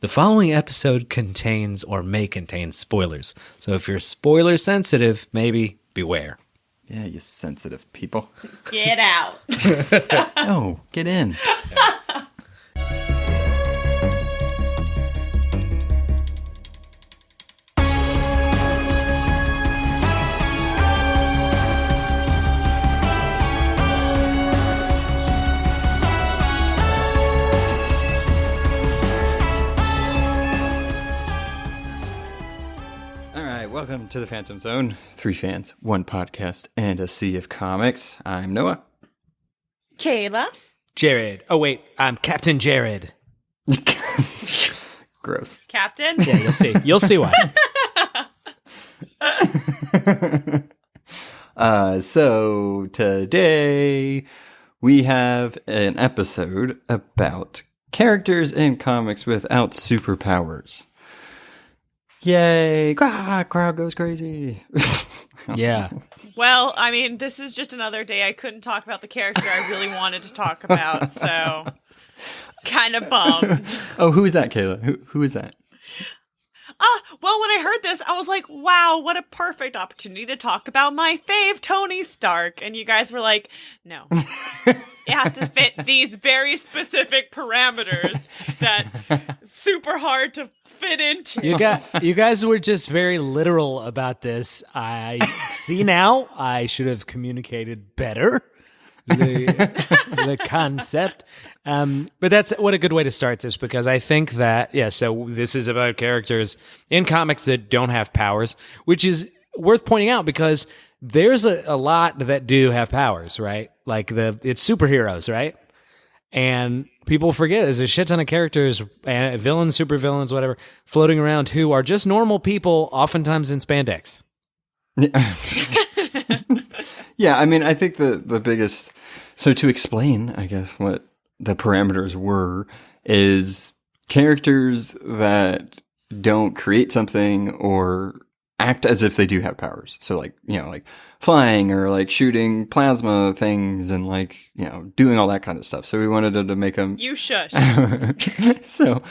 The following episode contains or may contain spoilers. So if you're spoiler sensitive, maybe beware. Yeah, you sensitive people. Get out. Oh, get in. Welcome to the Phantom Zone. 3 fans, 1 podcast, and a sea of comics. I'm Noah. Kayla. Jared. Oh, wait. I'm Captain Jared. Gross. Captain? Yeah, you'll see. You'll see why. So today we have an episode about characters in comics without superpowers. Yay! Crowd goes crazy. Yeah. Well, I mean, this is just another day I couldn't talk about the character I really wanted to talk about, so kind of bummed. Oh, who is that, Kayla? Who is that? Well, when I heard this, I was like, wow, what a perfect opportunity to talk about my fave, Tony Stark. And you guys were like, no. It has to fit these very specific parameters that super hard to fit into. You guys were just very literal about this. I see now I should have communicated better the concept. But that's what a good way to start this, because I think that, so this is about characters in comics that don't have powers, which is worth pointing out because there's a lot that do have powers, right? Like it's superheroes, right? And people forget there's a shit ton of characters, villains, supervillains, whatever, floating around who are just normal people, oftentimes in spandex. Yeah, I mean, I think the biggest... So to explain, I guess, what the parameters were, is characters that don't create something or act as if they do have powers. So like flying or like shooting plasma things and like, doing all that kind of stuff. So we wanted to make them... You shush. So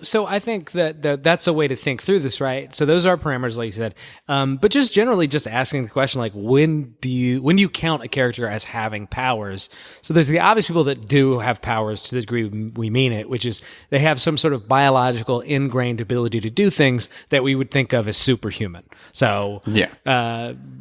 So I think that's a way to think through this, right? So those are parameters, like you said. But just generally just asking the question, like, when do you count a character as having powers? So there's the obvious people that do have powers to the degree we mean it, which is they have some sort of biological ingrained ability to do things that we would think of as superhuman. So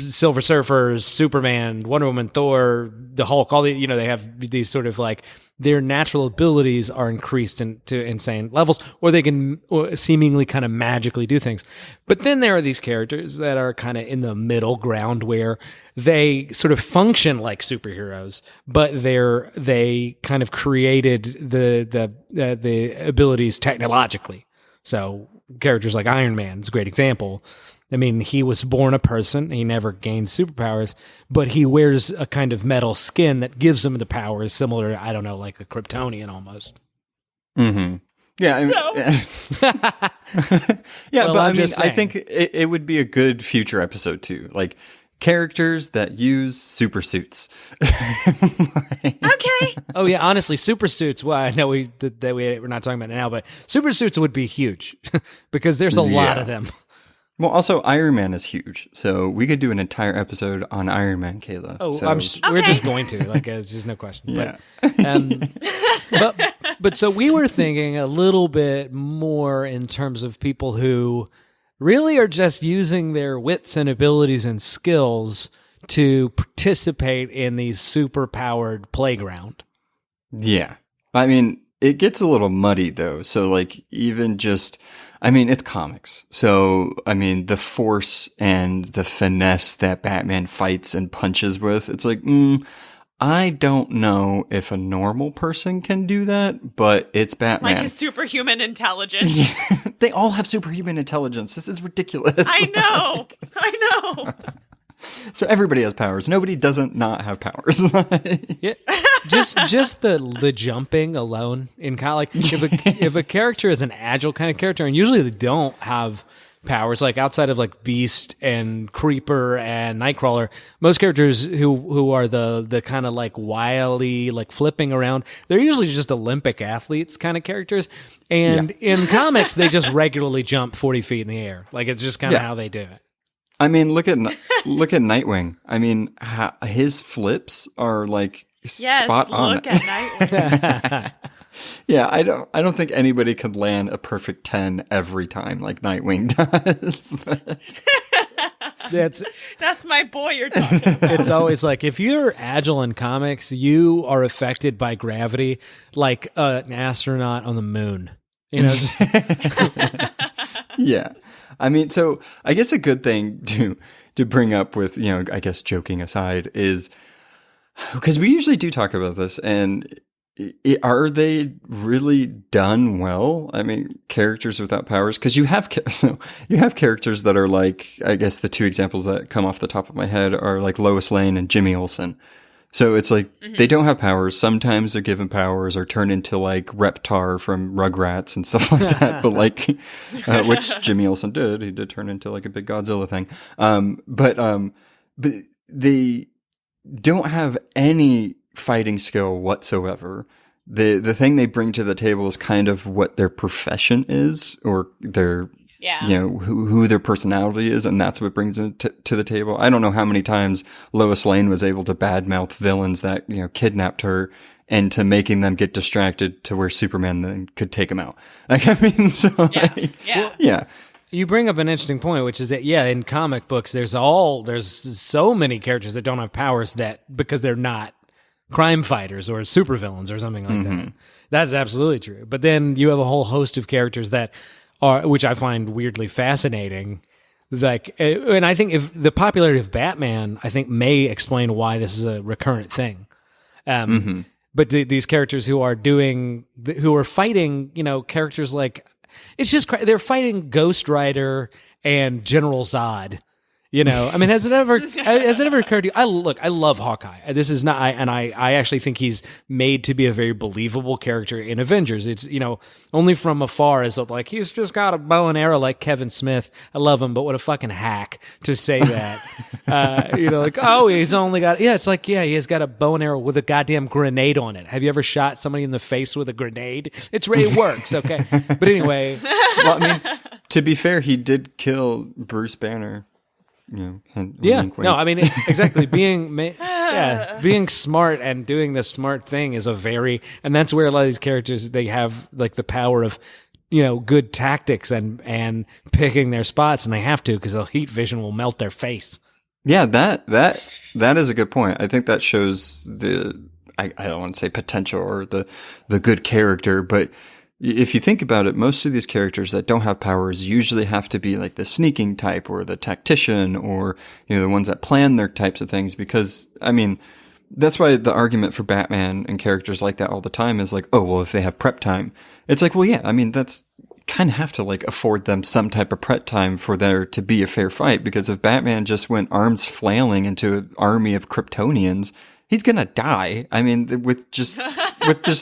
Silver Surfers, Superman, Wonder Woman, Thor, the Hulk, all the, they have these sort of like their natural abilities are increased to insane levels, or they can seemingly kind of magically do things. But then there are these characters that are kind of in the middle ground where they sort of function like superheroes, but they kind of created the abilities technologically. So characters like Iron Man is a great example. I mean, he was born a person. He never gained superpowers, but he wears a kind of metal skin that gives him the powers similar to, I don't know, like a Kryptonian almost. Mm-hmm. Yeah. Yeah, well, but I mean, I think it would be a good future episode too. Like characters that use super suits. Okay. Oh yeah, honestly, super suits. Well, I know we're not talking about it now, but super suits would be huge because there's a lot of them. Well, also Iron Man is huge, so we could do an entire episode on Iron Man, Kayla. Oh, so. We're just going to. Like, there's just no question. Yeah. But so we were thinking a little bit more in terms of people who really are just using their wits and abilities and skills to participate in these super-powered playground. Yeah. I mean, it gets a little muddy, though. So, like, even just... I mean, it's comics. So, I mean, the force and the finesse that Batman fights and punches with, it's like, I don't know if a normal person can do that, but it's Batman. Like his superhuman intelligence. Yeah. They all have superhuman intelligence. This is ridiculous. I know. I know. So everybody has powers. Nobody doesn't not have powers. Yeah. Just the jumping alone in kind of like if a character is an agile kind of character, and usually they don't have powers. Like outside of like Beast and Creeper and Nightcrawler, most characters who are the kind of like wily, like flipping around, they're usually just Olympic athletes kind of characters. And in comics, they just regularly jump 40 feet in the air. Like it's just kind of how they do it. I mean, look at Nightwing. I mean, his flips are like spot on. Look at Nightwing. Yeah, I don't think anybody could land a perfect 10 every time like Nightwing does. That's my boy you're talking about. It's always like, if you're agile in comics, you are affected by gravity like an astronaut on the moon. You know, just Yeah. I mean, so I guess a good thing to bring up with, you know, I guess joking aside is, because we usually do talk about this, and are they really done well? I mean, characters without powers, because you have characters that are like, I guess the two examples that come off the top of my head are like Lois Lane and Jimmy Olsen. So it's like they don't have powers. Sometimes they're given powers or turn into like Reptar from Rugrats and stuff like that. But like, which Jimmy Olsen did. He did turn into like a big Godzilla thing. But they don't have any fighting skill whatsoever. The thing they bring to the table is kind of what their profession is, or their you know, who their personality is, and that's what brings them to the table. I don't know how many times Lois Lane was able to badmouth villains that, you know, kidnapped her into making them get distracted to where Superman then could take them out. Like, I mean, so yeah. You bring up an interesting point, which is that, in comic books, there's so many characters that don't have powers that because they're not crime fighters or supervillains or something like that. That's absolutely true. But then you have a whole host of characters that are, which I find weirdly fascinating. Like, and I think if the popularity of Batman, I think may explain why this is a recurrent thing. But these characters who are fighting, you know, characters like, it's just, they're fighting Ghost Rider and General Zod. You know, I mean, has it ever occurred to you? I love Hawkeye. This is not, I actually think he's made to be a very believable character in Avengers. It's, you know, only from afar is it like, he's just got a bow and arrow like Kevin Smith. I love him, but what a fucking hack to say that. You know, like, oh, he's only got, it's like, he has got a bow and arrow with a goddamn grenade on it. Have you ever shot somebody in the face with a grenade? It works, okay? But anyway. Well, I mean, to be fair, he did kill Bruce Banner. You know, wink, wink. No, I mean, exactly. Being smart and doing the smart thing is and that's where a lot of these characters, they have like the power of, you know, good tactics and picking their spots, and they have to, because the heat vision will melt their face. Yeah, that is a good point. I think that shows I don't want to say potential or the good character, but if you think about it, most of these characters that don't have powers usually have to be like the sneaking type or the tactician, or, you know, the ones that plan their types of things. Because, I mean, that's why the argument for Batman and characters like that all the time is like, oh, well, if they have prep time, it's like, well, yeah, I mean, that's kind of have to like afford them some type of prep time for there to be a fair fight. Because if Batman just went arms flailing into an army of Kryptonians, he's gonna die. I mean, with just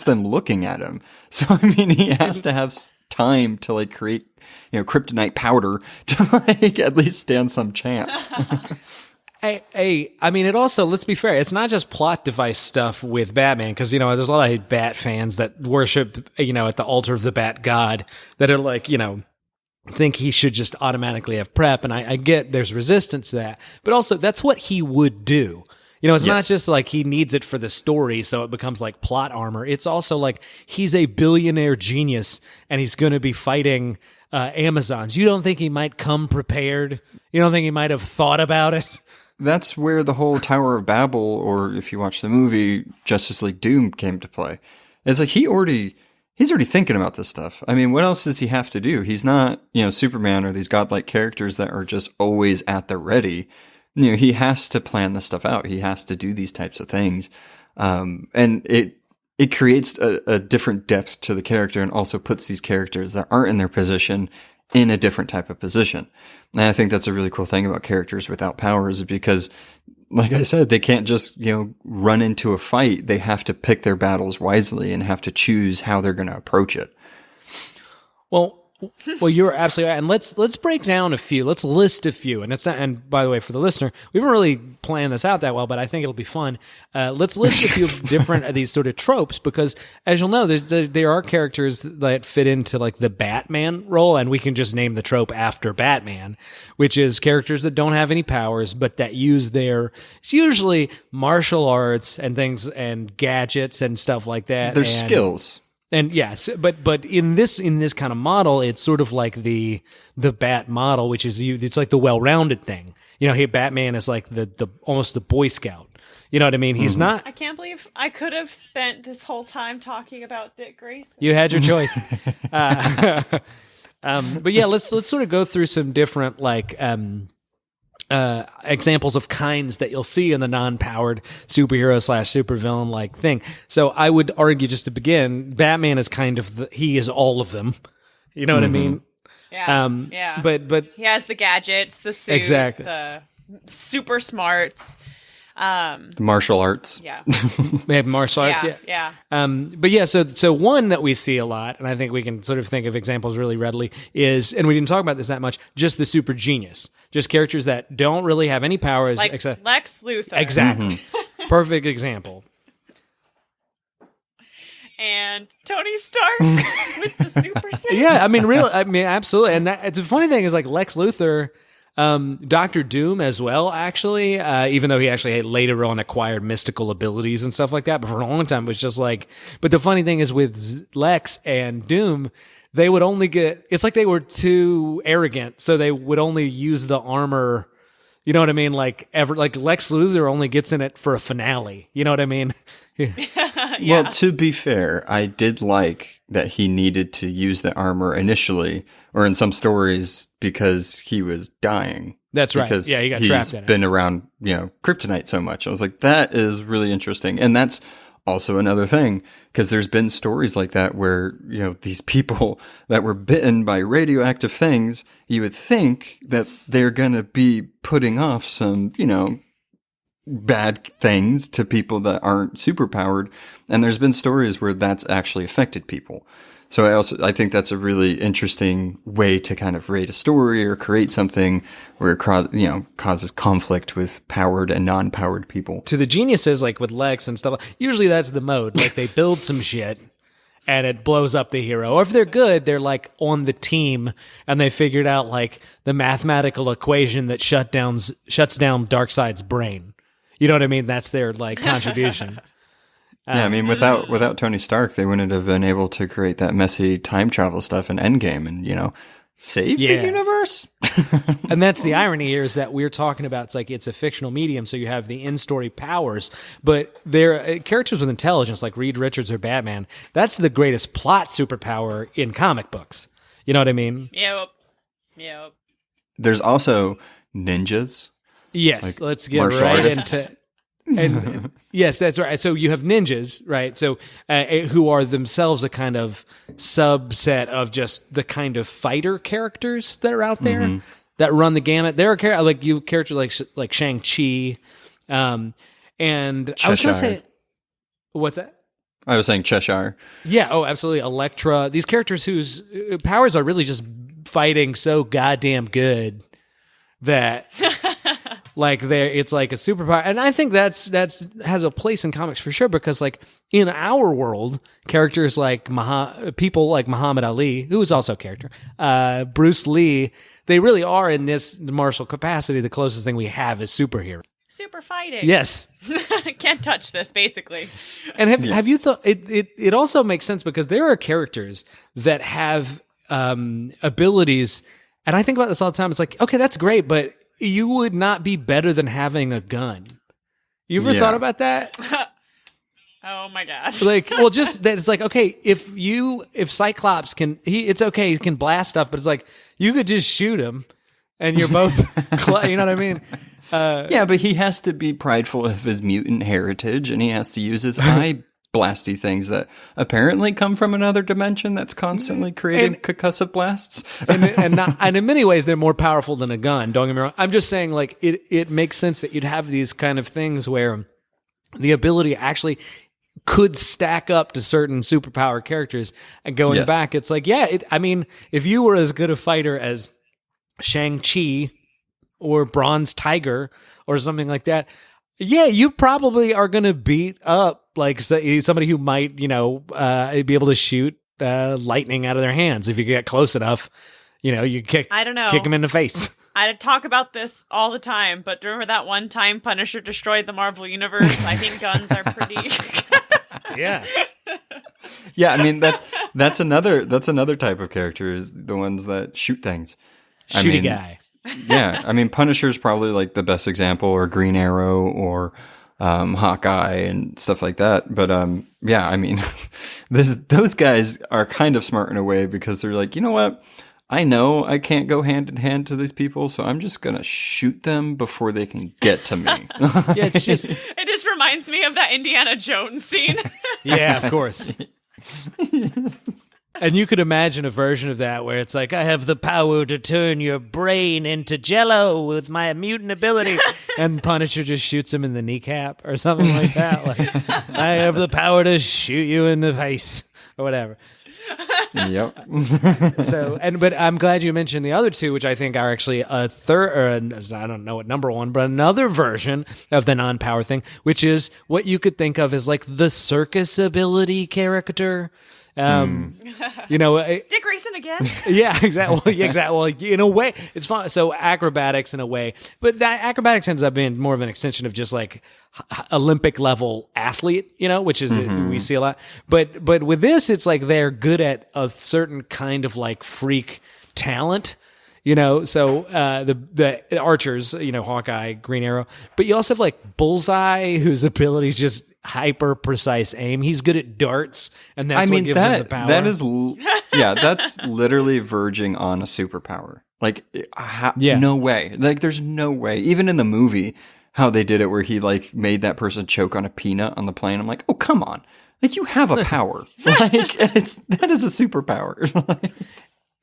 them looking at him. So I mean, he has to have time to like create, you know, kryptonite powder to like at least stand some chance. I mean, it also, let's be fair, it's not just plot device stuff with Batman, because, you know, there's a lot of Bat fans that worship, you know, at the altar of the Bat God, that are like, you know, think he should just automatically have prep, and I get there's resistance to that, but also that's what he would do. You know, it's not just like he needs it for the story, so it becomes like plot armor. It's also like he's a billionaire genius, and he's going to be fighting Amazons. You don't think he might come prepared? You don't think he might have thought about it? That's where the whole Tower of Babel, or if you watch the movie, Justice League Doom came to play. It's like he's already thinking about this stuff. I mean, what else does he have to do? He's not, you know, Superman or these godlike characters that are just always at the ready. You know, he has to plan this stuff out. He has to do these types of things. And it creates a different depth to the character, and also puts these characters that aren't in their position in a different type of position. And I think that's a really cool thing about characters without powers, because, like I said, they can't just, you know, run into a fight. They have to pick their battles wisely and have to choose how they're going to approach it. Well, Well, you're absolutely right. And let's break down a few. Let's list a few. And it's not, and by the way, for the listener, we haven't really planned this out that well, but I think it'll be fun. Let's list a few different of these sort of tropes, because as you'll know, there are characters that fit into like the Batman role, and we can just name the trope after Batman, which is characters that don't have any powers, but that use it's usually martial arts and things and gadgets and stuff like that. Their skills. And yes, but in this kind of model, it's sort of like the Bat model, which is it's like the well-rounded thing. Batman is like the almost the Boy Scout. You know what I mean? He's not. I can't believe I could have spent this whole time talking about Dick Grayson. You had your choice. But yeah, let's sort of go through some different examples of kinds that you'll see in the non-powered superhero / supervillain like thing. So I would argue, just to begin, Batman is kind of he is all of them. You know what I mean? Yeah. Yeah. But he has the gadgets, the suit, exactly, the super smarts, the martial arts. Yeah. They have martial arts. Yeah. But yeah, so one that we see a lot, and I think we can sort of think of examples really readily, is, and we didn't talk about this that much, just the super genius. Just characters that don't really have any powers, like except Lex Luthor. Exactly. Perfect example. And Tony Stark with the super suit. Yeah, I mean, absolutely. And it's a funny thing is like Lex Luthor, Doctor Doom as well, actually, even though he actually had later on acquired mystical abilities and stuff like that. But for a long time, it was just like, but the funny thing is with Lex and Doom, they would only it's like they were too arrogant, so they would only use the armor. You know what I mean? Like Lex Luthor only gets in it for a finale. You know what I mean? Yeah. Well, to be fair, I did like that he needed to use the armor initially, or in some stories, because he was dying. That's right. Because yeah, he got trapped in he's been around, kryptonite so much. I was like, that is really interesting. And that's also another thing, because there's been stories like that where, these people that were bitten by radioactive things, you would think that they're going to be putting off some, bad things to people that aren't superpowered. And there's been stories where that's actually affected people. So I think that's a really interesting way to kind of rate a story or create something where it causes conflict with powered and non-powered people. To the geniuses, like with Lex and stuff, usually that's the mode. Like they build some shit and it blows up the hero. Or if they're good, they're like on the team and they figured out like the mathematical equation that shuts down Darkseid's brain. You know what I mean? That's their like contribution. Yeah, I mean, without Tony Stark, they wouldn't have been able to create that messy time travel stuff in Endgame and, save the universe. And that's the irony here, is that we're talking about, it's a fictional medium, so you have the in-story powers, but they're characters with intelligence, like Reed Richards or Batman. That's the greatest plot superpower in comic books. You know what I mean? Yep. There's also ninjas. Yes, let's get right into... And yes, that's right. So you have ninjas, right? So who are themselves a kind of subset of just the kind of fighter characters that are out there that run the gamut. There are characters like Shang-Chi, and Cheshire. I was going to say, what's that? I was saying Cheshire. Yeah. Oh, absolutely. Elektra. These characters whose powers are really just fighting so goddamn good that. It's like a superpower, and I think that's has a place in comics for sure, because like in our world, characters like people like Muhammad Ali, who is also a character, Bruce Lee, they really are in this martial capacity. The closest thing we have is superhero. Super fighting. Yes. Can't touch this, basically. And have you thought it also makes sense, because there are characters that have abilities, and I think about this all the time. It's like, okay, that's great, but you would not be better than having a gun. You ever thought about that? Oh my gosh. Just that it's like, okay, if Cyclops it's okay, he can blast stuff, but it's like, you could just shoot him and you're both, you know what I mean? Yeah, but he has to be prideful of his mutant heritage, and he has to use his eye blasty things that apparently come from another dimension that's constantly creating concussive blasts. and in many ways, they're more powerful than a gun. Don't get me wrong. I'm just saying, like, it makes sense that you'd have these kind of things where the ability actually could stack up to certain superpower characters. And going back, it's like, I mean, if you were as good a fighter as Shang-Chi or Bronze Tiger or something like that, you probably are going to beat up like somebody who might, be able to shoot lightning out of their hands if you get close enough. You kick them in the face. I talk about this all the time, but remember that one time Punisher destroyed the Marvel Universe? I think guns are pretty... Yeah. Yeah, I mean, that's another type of character, is the ones that shoot things. Shooty guy. Yeah, I mean, Punisher's probably like the best example, or Green Arrow, or Hawkeye and stuff like that. But yeah, I mean, those guys are kind of smart in a way, because they're like, you know what? I know I can't go hand in hand to these people, so I'm just going to shoot them before they can get to me. Yeah, it just reminds me of that Indiana Jones scene. Yeah, of course. And you could imagine a version of that where it's like, I have the power to turn your brain into jello with my mutant ability. And Punisher just shoots him in the kneecap or something like that. Like, I have the power to shoot you in the face or whatever. Yep. But I'm glad you mentioned the other two, which I think are actually a third, or I don't know what number one, but another version of the non-power thing, which is what you could think of as like the circus ability character. Dick Grayson again. Yeah, exactly. Well, in a way, it's fun. So acrobatics in a way, but that acrobatics ends up being more of an extension of just like Olympic level athlete, which is we see a lot. But with this, it's like they're good at a certain kind of like freak talent. So the archers, Hawkeye, Green Arrow, but you also have like Bullseye, whose ability is just hyper precise aim. He's good at darts, and that's what gives him the power. That's literally verging on a superpower. Like, no way. Like, there's no way. Even in the movie, how they did it, where he like made that person choke on a peanut on the plane. I'm like, oh, come on. Like, you have a power. Like, that is a superpower.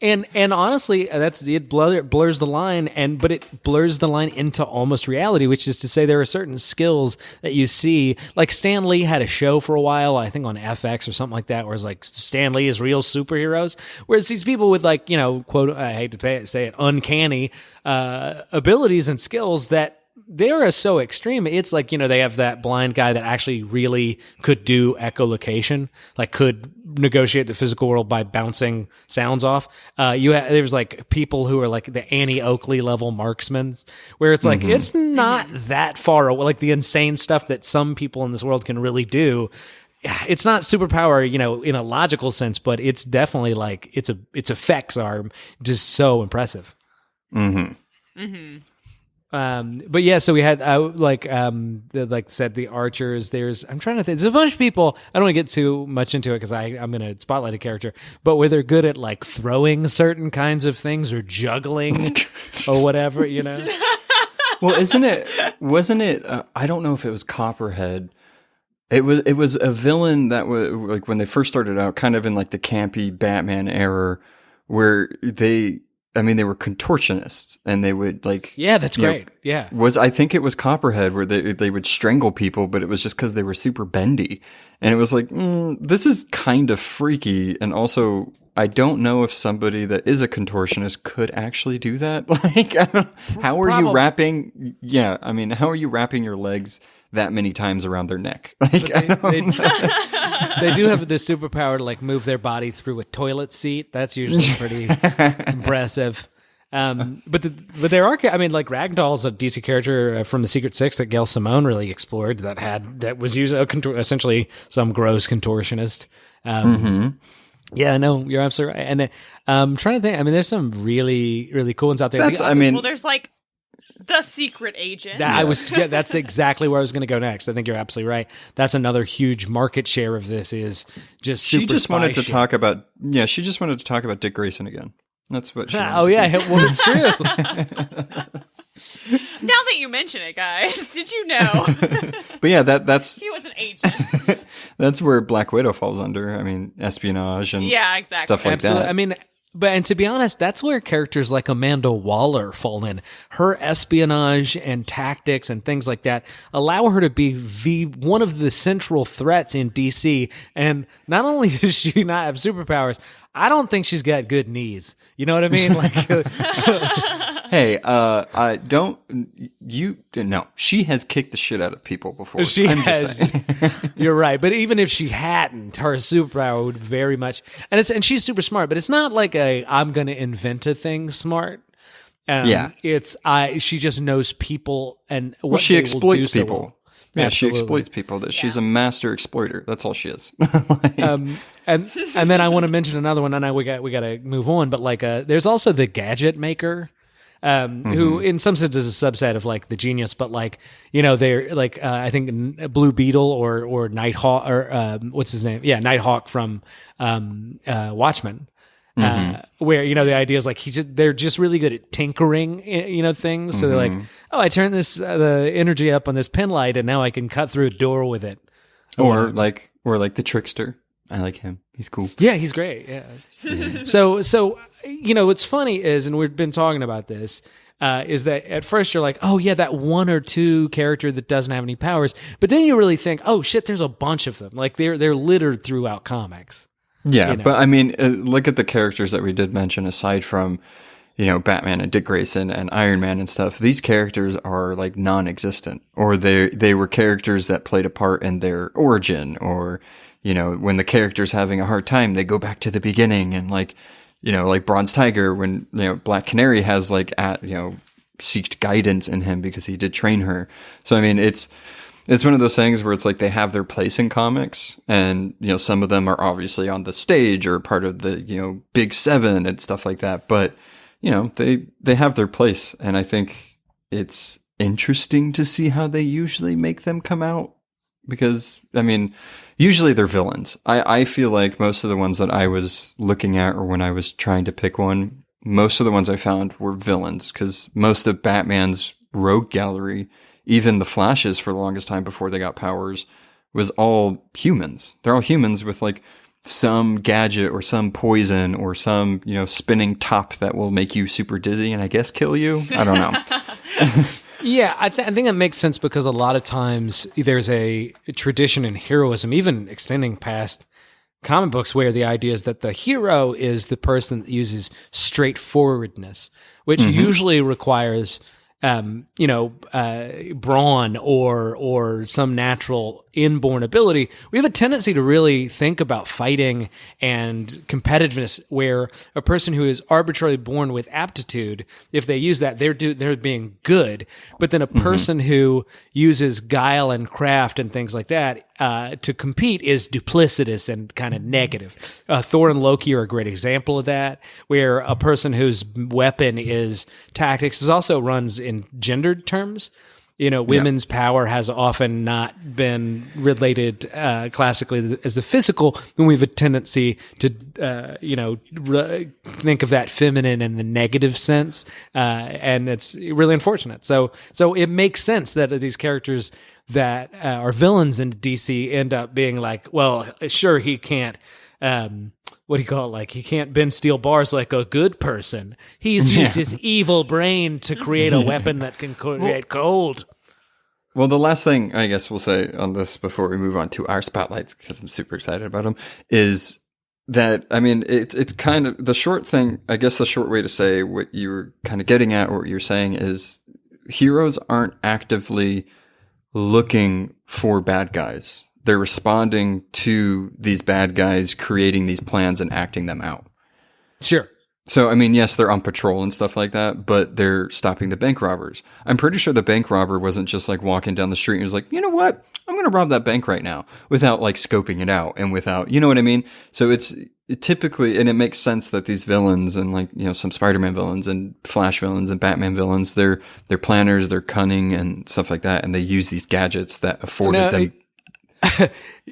And honestly, it blurs the line, but it blurs the line into almost reality, which is to say there are certain skills that you see. Like Stan Lee had a show for a while, I think on FX or something like that, where it's like Stan Lee is real superheroes. Whereas these people with like, quote, I hate to say it, uncanny abilities and skills that they are so extreme. It's like, they have that blind guy that actually really could do echolocation, like could negotiate the physical world by bouncing sounds off. There's like people who are like the Annie Oakley level marksmen, where it's like, it's not that far away, like the insane stuff that some people in this world can really do. It's not superpower, in a logical sense, but it's definitely like its effects are just so impressive. But yeah, so we had the archers. I'm trying to think. There's a bunch of people. I don't want to get too much into it because I'm going to spotlight a character. But where they're good at like throwing certain kinds of things or juggling or whatever, Well, wasn't it? I don't know if it was Copperhead. It was a villain that was like when they first started out, kind of in like the campy Batman era, where they were contortionists, and they would like... Yeah, that's great. Yeah. I think it was Copperhead, where they would strangle people, but it was just because they were super bendy. And it was like, this is kind of freaky. And also, I don't know if somebody that is a contortionist could actually do that. Like, how are you wrapping... Yeah, how are you wrapping your legs that many times around their neck? Like, they do have the superpower to like move their body through a toilet seat. That's usually pretty impressive. But there are, like Ragdoll's a DC character from the Secret Six that Gail Simone really explored. That was essentially some gross contortionist. Yeah, no, you're absolutely right. And I'm trying to think. There's some really really cool ones out there. There's like the secret agent. That's exactly where I was going to go next. I think you're absolutely right. That's another huge market share of this is just super She just wanted to shit. talk about Dick Grayson again. That's what she wanted. Oh yeah, well it's true. Now that you mention it, guys, did you know? But yeah, that's he was an agent. That's where Black Widow falls under. Espionage and exactly. stuff like Absolutely. that. and to be honest, that's where characters like Amanda Waller fall in. Her espionage and tactics and things like that allow her to be one of the central threats in DC. And not only does she not have superpowers, I don't think she's got good knees. You know what I mean? Like, hey, no, she has kicked the shit out of people before. she I'm has. just saying. You're right. But even if she hadn't, her superpower would very much, and she's super smart, but it's not like I'm going to invent a thing smart. Yeah. She just knows people and what she they exploits will do people. so well. Yeah, Absolutely. she exploits people. She's a master exploiter. That's all she is. And then I want to mention another one. I know we got to move on, but like there's also the gadget maker, who in some sense is a subset of like the genius, but like they're like I think Blue Beetle or Nighthawk or what's his name? Yeah, Nighthawk from Watchmen. Where the idea is like they're just really good at tinkering things. So they're like, oh, I turned the energy up on this pen light and now I can cut through a door with it. Or like the trickster. I like him. He's cool. Yeah, he's great. Yeah. So what's funny is, and we've been talking about this, is that at first you're like, oh yeah, that one or two character that doesn't have any powers, but then you really think, oh shit, there's a bunch of them. Like they're littered throughout comics. Yeah, but I mean, look at the characters that we did mention aside from, Batman and Dick Grayson and Iron Man and stuff. These characters are like non-existent, or they were characters that played a part in their origin, or, when the character's having a hard time, they go back to the beginning and like Bronze Tiger, when, Black Canary has like, seeked guidance in him because he did train her. So, I mean, it's one of those things where it's like they have their place in comics, and some of them are obviously on the stage or part of the Big Seven and stuff like that. But they have their place, and I think it's interesting to see how they usually make them come out, because I mean, usually they're villains. I feel like most of the ones that I was looking at, or when I was trying to pick one, most of the ones I found were villains, because most of Batman's rogue gallery, even the Flashes for the longest time before they got powers, was all humans. They're all humans with like some gadget or some poison or some, spinning top that will make you super dizzy and I guess kill you. I don't know. Yeah, I think that makes sense, because a lot of times there's a tradition in heroism, even extending past comic books, where the idea is that the hero is the person that uses straightforwardness, which usually requires brawn or some natural inborn ability. We have a tendency to really think about fighting and competitiveness, where a person who is arbitrarily born with aptitude, if they use that, they're being good. But then a person who uses guile and craft and things like that to compete is duplicitous and kind of negative. Thor and Loki are a great example of that, where a person whose weapon is tactics also runs in gendered terms. Women's power has often not been related classically as the physical, and we have a tendency to, think of that feminine in the negative sense, and it's really unfortunate. So it makes sense that these characters that are villains in DC end up being like, well, sure, he can't. What do you call it? Like, he can't bend steel bars like a good person. He's used his evil brain to create a weapon that can create cold. Well, the last thing I guess we'll say on this before we move on to our spotlights, because I'm super excited about them, is that, I mean, it's kind of the short thing. I guess the short way to say what you were kind of getting at, or what you're saying, is heroes aren't actively looking for bad guys. They're responding to these bad guys, creating these plans and acting them out. Sure. So, I mean, yes, they're on patrol and stuff like that, but they're stopping the bank robbers. I'm pretty sure the bank robber wasn't just like walking down the street and was like, you know what? I'm going to rob that bank right now, without like scoping it out and without, you know what I mean? So it typically, and it makes sense that these villains and like, some Spider-Man villains and Flash villains and Batman villains, they're planners, they're cunning and stuff like that. And they use these gadgets that afforded them.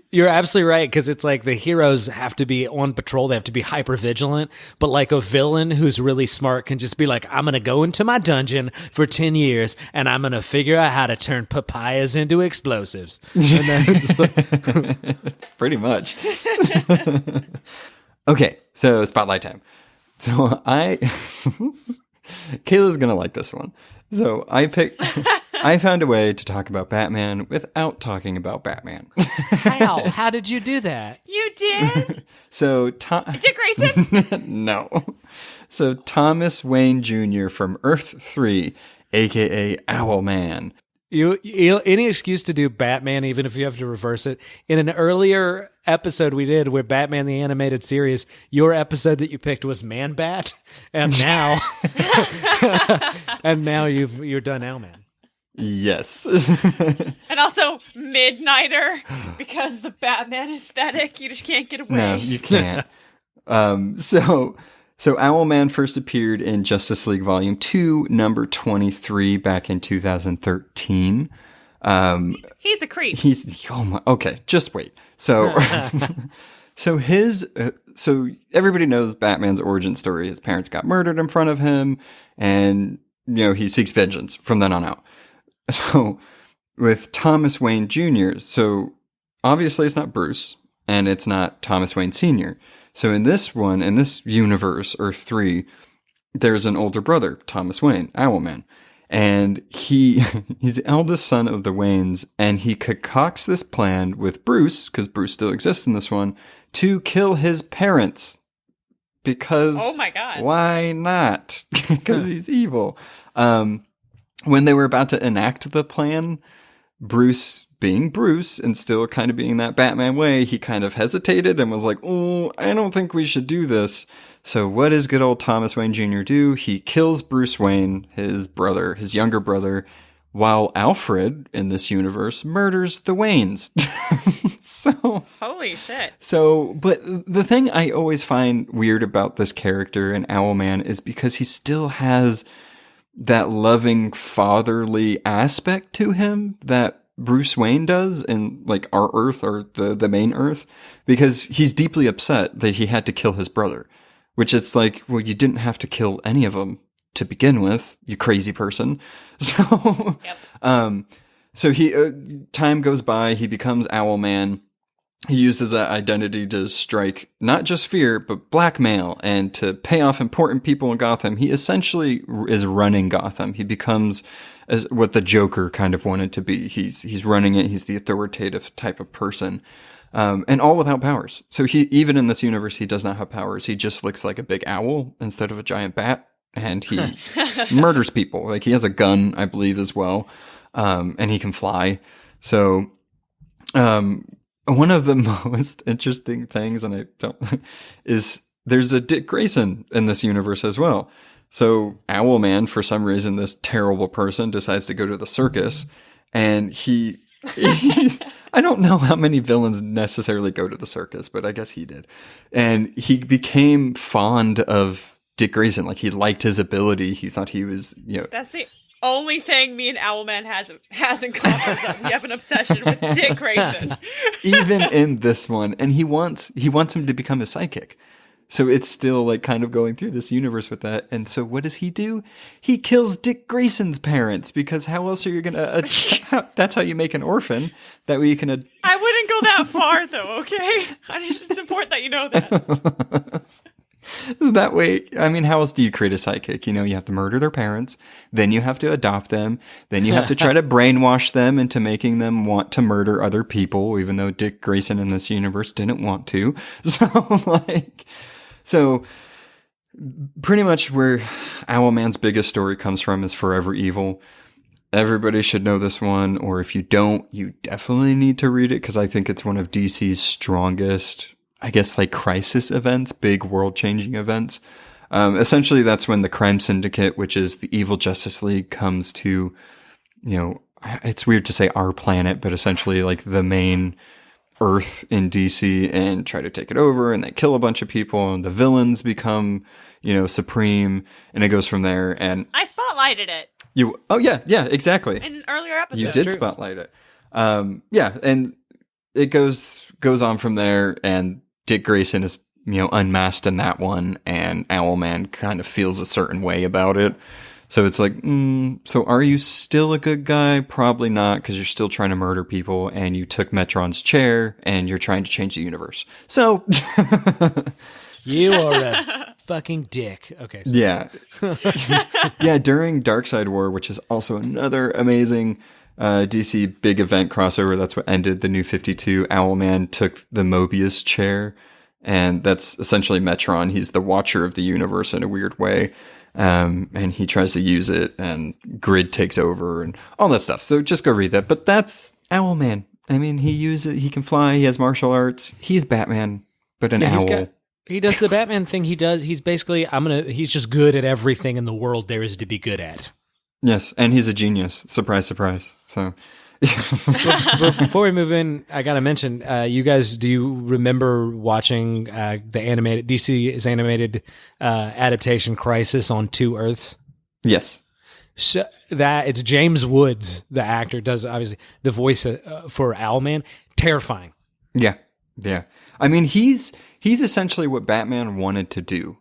You're absolutely right, because it's like the heroes have to be on patrol, they have to be hyper vigilant, but like a villain who's really smart can just be like, I'm gonna go into my dungeon for 10 years and I'm gonna figure out how to turn papayas into explosives. And pretty much. Okay, so spotlight time. So Kayla's going to like this one. So I found a way to talk about Batman without talking about Batman. How? How did you do that? You did? So Dick Grayson? No. So Thomas Wayne Jr. from Earth 3, aka Owlman. You any excuse to do Batman, even if you have to reverse it. In an earlier episode we did with Batman the Animated Series, your episode that you picked was Man Bat, and now you're done Owlman. Yes. And also Midnighter, because the Batman aesthetic, you just can't get away. No, you can't. So Owlman first appeared in Justice League Volume 2, number 23, back in 2013. He's a creep. Okay, just wait. So, so everybody knows Batman's origin story. His parents got murdered in front of him, and he seeks vengeance from then on out. So, with Thomas Wayne Jr., so obviously it's not Bruce, and it's not Thomas Wayne Sr. So in this universe, Earth 3, there's an older brother, Thomas Wayne, Owlman. And he's the eldest son of the Waynes, and he concocts this plan with Bruce, because Bruce still exists in this one, to kill his parents. Because, oh my God, why not? Because he's evil. When they were about to enact the plan, Bruce, being Bruce and still kind of being that Batman way, he kind of hesitated and was like, oh, I don't think we should do this. So what does good old Thomas Wayne Jr. do? He kills Bruce Wayne, his brother, his younger brother, while Alfred, in this universe, murders the Waynes. So, holy shit. So, but the thing I always find weird about this character in Owlman is because he still has that loving fatherly aspect to him that Bruce Wayne does in like our Earth, or the main Earth, because he's deeply upset that he had to kill his brother, which it's like, well, you didn't have to kill any of them to begin with, you crazy person. So, yep. So he time goes by, he becomes Owlman. He uses that identity to strike not just fear, but blackmail, and to pay off important people in Gotham. He essentially is running Gotham. He becomes as what the Joker kind of wanted to be. He's running it. He's the authoritative type of person, and all without powers. So even in this universe, he does not have powers. He just looks like a big owl instead of a giant bat, and he murders people. Like, he has a gun, I believe, as well, and he can fly. So, one of the most interesting things, is there's a Dick Grayson in this universe as well. So Owlman, for some reason, this terrible person, decides to go to the circus, and he I don't know how many villains necessarily go to the circus, but I guess he did. And he became fond of Dick Grayson. Like, he liked his ability. He thought he was, That's the only thing me and Owlman has in common is that we have an obsession with Dick Grayson. Even in this one. And he wants him to become his sidekick. So it's still like kind of going through this universe with that. And so what does he do? He kills Dick Grayson's parents, because how else are you going to... that's how you make an orphan. That way you can... I wouldn't go that far, though, okay? It's important that you know that. That way, I mean, how else do you create a sidekick? You have to murder their parents, then you have to adopt them, then you have to try to brainwash them into making them want to murder other people, even though Dick Grayson in this universe didn't want to. So pretty much where Owlman's biggest story comes from is Forever Evil. Everybody should know this one, or if you don't, you definitely need to read it, because I think it's one of DC's strongest, I guess, like crisis events, big world-changing events. Essentially, that's when the Crime Syndicate, which is the evil Justice League, comes to, it's weird to say our planet, but essentially like the main Earth in DC, and try to take it over, and they kill a bunch of people, and the villains become, supreme, and it goes from there. And I spotlighted it. Oh yeah, exactly. In an earlier episode. You did spotlight it. And it goes on from there, and Dick Grayson is, unmasked in that one, and Owlman kind of feels a certain way about it. So it's like, so are you still a good guy? Probably not, because you're still trying to murder people, and you took Metron's chair, and you're trying to change the universe. So you are a fucking dick. Okay. Sorry. Yeah. Yeah, during Darkseid War, which is also another amazing DC big event crossover, that's what ended the New 52, Owlman took the Mobius chair, and that's essentially Metron. He's the watcher of the universe in a weird way. And he tries to use it, and Grid takes over and all that stuff. So just go read that. But that's Owlman. I mean, he can fly, he has martial arts. He's Batman, but an owl. He does the Batman thing. He's basically, he's just good at everything in the world there is to be good at. Yes, and he's a genius. Surprise, surprise. So, but before we move in, I gotta mention, you guys, do you remember watching the animated DC's animated adaptation Crisis on Two Earths? Yes. So that it's James Woods, the actor, does obviously the voice for Owlman. Terrifying. Yeah, yeah. I mean, he's essentially what Batman wanted to do.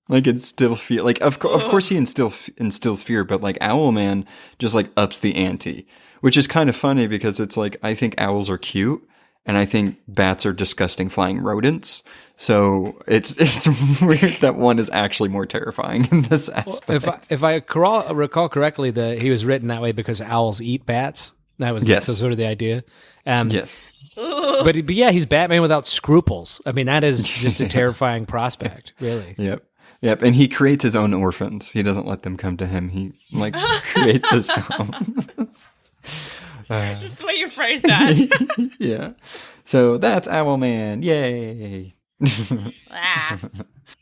Like, instill fear. Like, of course he instills fear, but like Owlman just like ups the ante, which is kind of funny because it's like, I think owls are cute, and I think bats are disgusting flying rodents. So it's weird that one is actually more terrifying in this aspect. Well, if I recall correctly, he was written that way because owls eat bats. That was sort of the idea. Yes. But yeah, he's Batman without scruples. I mean, that is just a terrifying prospect, really. Yep. And he creates his own orphans. He doesn't let them come to him. He like creates his own. Just the way you phrase that. Yeah. So that's Owlman. Yay.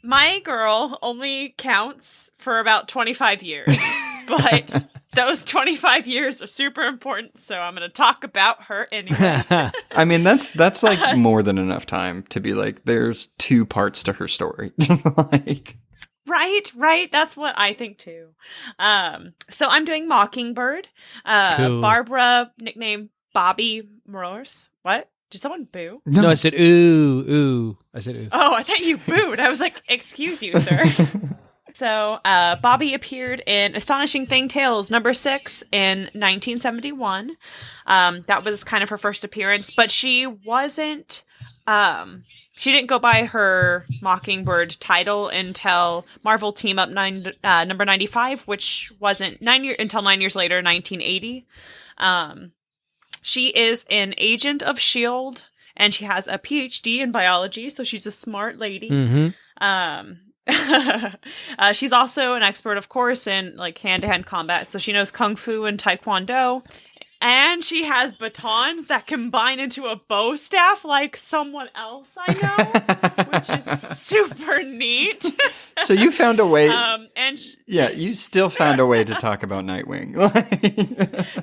My girl only counts for about 25 years, but those 25 years are super important, so I'm going to talk about her anyway. I mean, that's like more than enough time to be like, there's 2 parts to her story. Like, Right. That's what I think too. So I'm doing Mockingbird. Cool. Barbara, nickname Bobby Morse. What? Did someone boo? No, I said ooh. I said ooh. Oh, I thought you booed. I was like, excuse you, sir. So Bobby appeared in Astonishing Thing Tales #6 in 1971. That was kind of her first appearance, but she wasn't... she didn't go by her Mockingbird title until Marvel Team Up number 95, which wasn't until 9 years later, 1980. She is an agent of S.H.I.E.L.D., and she has a PhD in biology, so she's a smart lady. Mm-hmm. She's also an expert, of course, in like hand-to-hand combat, so she knows Kung Fu and Taekwondo. And she has batons that combine into a bow staff like someone else I know, which is super neat. So you found a way. Yeah, you still found a way to talk about Nightwing.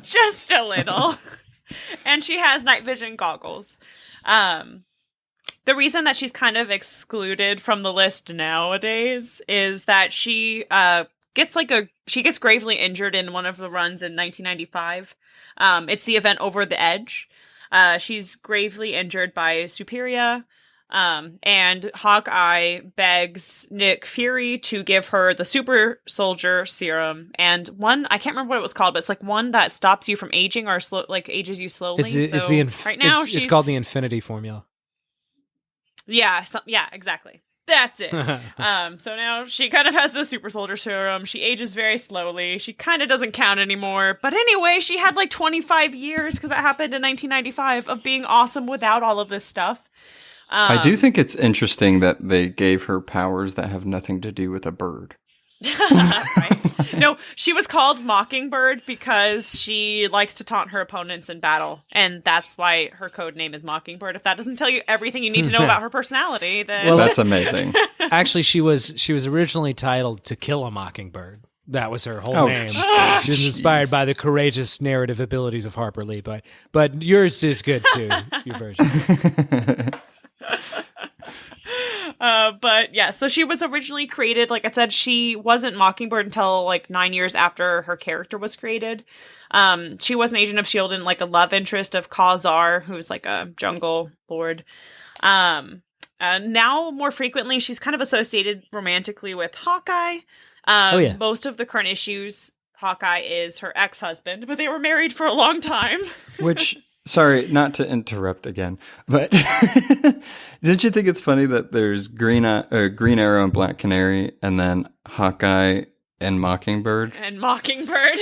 Just a little. And she has night vision goggles. The reason that she's kind of excluded from the list nowadays is that she gets gravely injured in one of the runs in 1995. It's the event Over the Edge. She's gravely injured by Superia. And Hawkeye begs Nick Fury to give her the super soldier serum, and one, I can't remember what it was called, but it's like one that stops you from aging or ages you slowly. It's called the Infinity Formula. Yeah, exactly. That's it. So now she kind of has the super soldier serum. She ages very slowly. She kind of doesn't count anymore. But anyway, she had like 25 years, because that happened in 1995, of being awesome without all of this stuff. I do think it's interesting that they gave her powers that have nothing to do with a bird. Right. No, she was called Mockingbird because she likes to taunt her opponents in battle, and that's why her code name is Mockingbird. If that doesn't tell you everything you need to know about her personality, then... Well, that's amazing. Actually, she was originally titled To Kill a Mockingbird. That was her whole name. She was inspired by the courageous narrative abilities of Harper Lee, but yours is good too, your version. But yeah, so she was originally created, like I said, she wasn't Mockingbird until like 9 years after her character was created. She was an agent of S.H.I.E.L.D. and like a love interest of Khazar, who's like a jungle lord. Now, more frequently, she's kind of associated romantically with Hawkeye. Most of the current issues, Hawkeye is her ex-husband, but they were married for a long time. Which Sorry, not to interrupt again, but didn't you think it's funny that there's Green Arrow and Black Canary, and then Hawkeye and Mockingbird? And Mockingbird.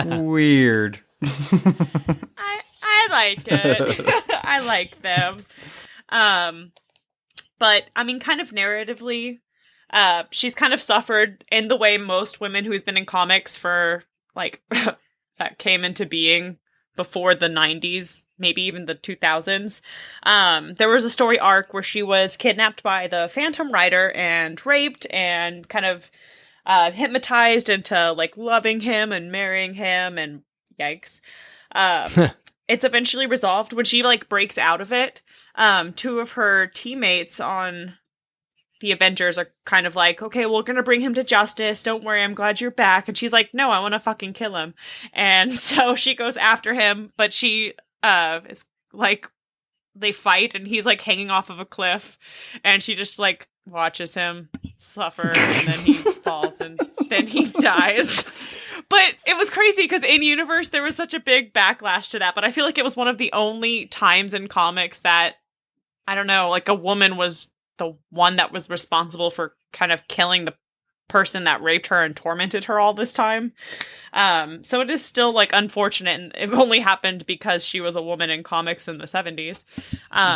Weird. I liked it. I like them. But I mean, kind of narratively, she's kind of suffered in the way most women who's been in comics for like that came into being before the 90s, maybe even the 2000s. There was a story arc where she was kidnapped by the Phantom Rider and raped and kind of hypnotized into like loving him and marrying him, and yikes. It's eventually resolved when she like breaks out of it. Two of her teammates on the Avengers are kind of like, okay, we're gonna bring him to justice. Don't worry, I'm glad you're back. And she's like, no, I want to fucking kill him. And so she goes after him, but she it's like they fight and he's like hanging off of a cliff, and she just like watches him suffer, and then he falls and then he dies. But it was crazy because in universe there was such a big backlash to that, but I feel like it was one of the only times in comics that, I don't know, like a woman was the one that was responsible for kind of killing the person that raped her and tormented her all this time. So it is still like unfortunate, and it only happened because she was a woman in comics in the 70s.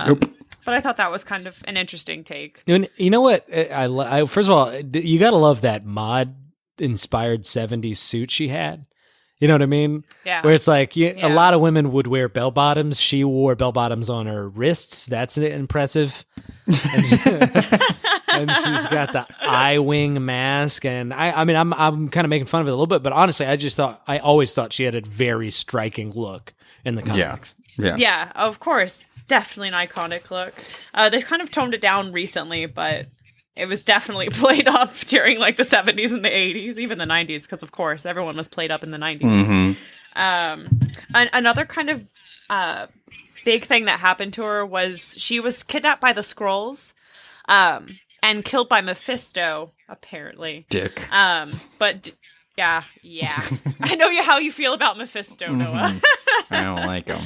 Nope. But I thought that was kind of an interesting take. And you know what? I first of all, you gotta love that mod-inspired 70s suit she had. You know what I mean? Yeah. Where it's like a lot of women would wear bell bottoms. She wore bell bottoms on her wrists. That's impressive. And she's got the eye wing mask. And I mean, I'm kind of making fun of it a little bit, but honestly, I always thought she had a very striking look in the comics. Yeah, of course. Definitely an iconic look. They've kind of toned it down recently, but it was definitely played up during like the 70s and the 80s, even the 90s, because of course everyone was played up in the 90s. Another kind of big thing that happened to her was she was kidnapped by the Skrulls and killed by Mephisto, apparently. Dick. But yeah. I know how you feel about Mephisto, Noah. I don't like him.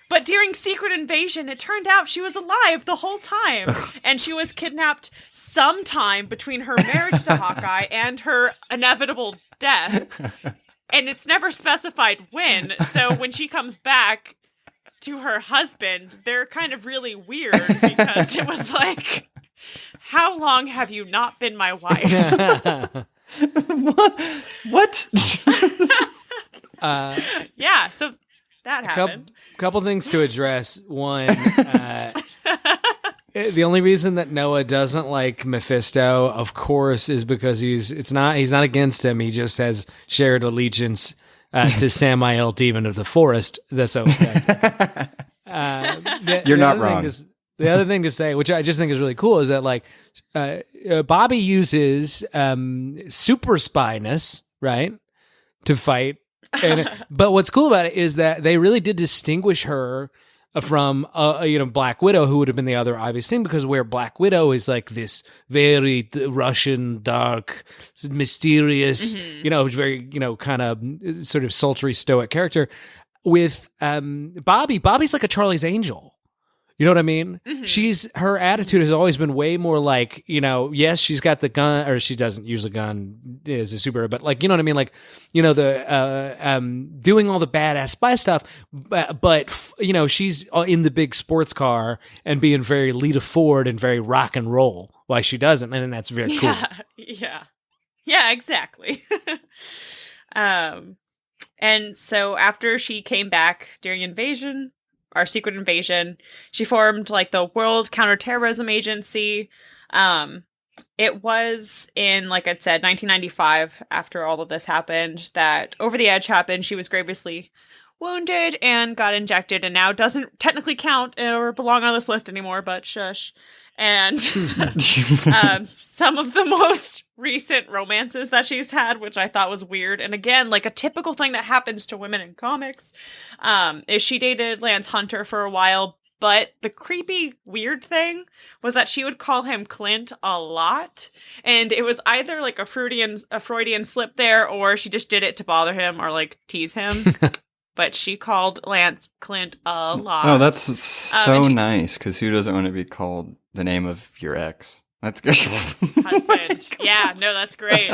But during Secret Invasion, it turned out she was alive the whole time. And she was kidnapped sometime between her marriage to Hawkeye and her inevitable death. And it's never specified when. So when she comes back to her husband, they're kind of really weird because it was like, how long have you not been my wife? What? Yeah, so that happened. Couple things to address. One, the only reason that Noah doesn't like Mephisto, of course, is because he's not against him. He just has shared allegiance to Samael, demon of the forest. You're not wrong. The other thing to say, which I just think is really cool, is that like Bobby uses super spyness, right, to fight. But what's cool about it is that they really did distinguish her from Black Widow, who would have been the other obvious thing, because where Black Widow is like this very Russian, dark, mysterious, very kind of sort of sultry, stoic character. With Bobby's like a Charlie's Angel. You know what I mean? Mm-hmm. Her attitude has always been way more like, yes, she's got the gun, or she doesn't use the gun as a superhero, but like, you know what I mean? Like, the doing all the badass spy stuff, but she's in the big sports car and being very Lita Ford and very rock and roll while she doesn't, and then that's very cool. Yeah, exactly. And so after she came back during our Secret Invasion, she formed like the World Counterterrorism Agency. It was in, like I said, 1995, after all of this happened, that Over the Edge happened. She was grievously wounded and got injected, and now doesn't technically count or belong on this list anymore, but shush. And some of the most recent romances that she's had, which I thought was weird, and again, like a typical thing that happens to women in comics, is she dated Lance Hunter for a while, but the creepy, weird thing was that she would call him Clint a lot, and it was either like a Freudian slip there, or she just did it to bother him or like tease him. but she called Lance Clint a lot. Oh, that's so she- nice, because who doesn't want to be called the name of your ex? That's good. Husband. Yeah, no, that's great.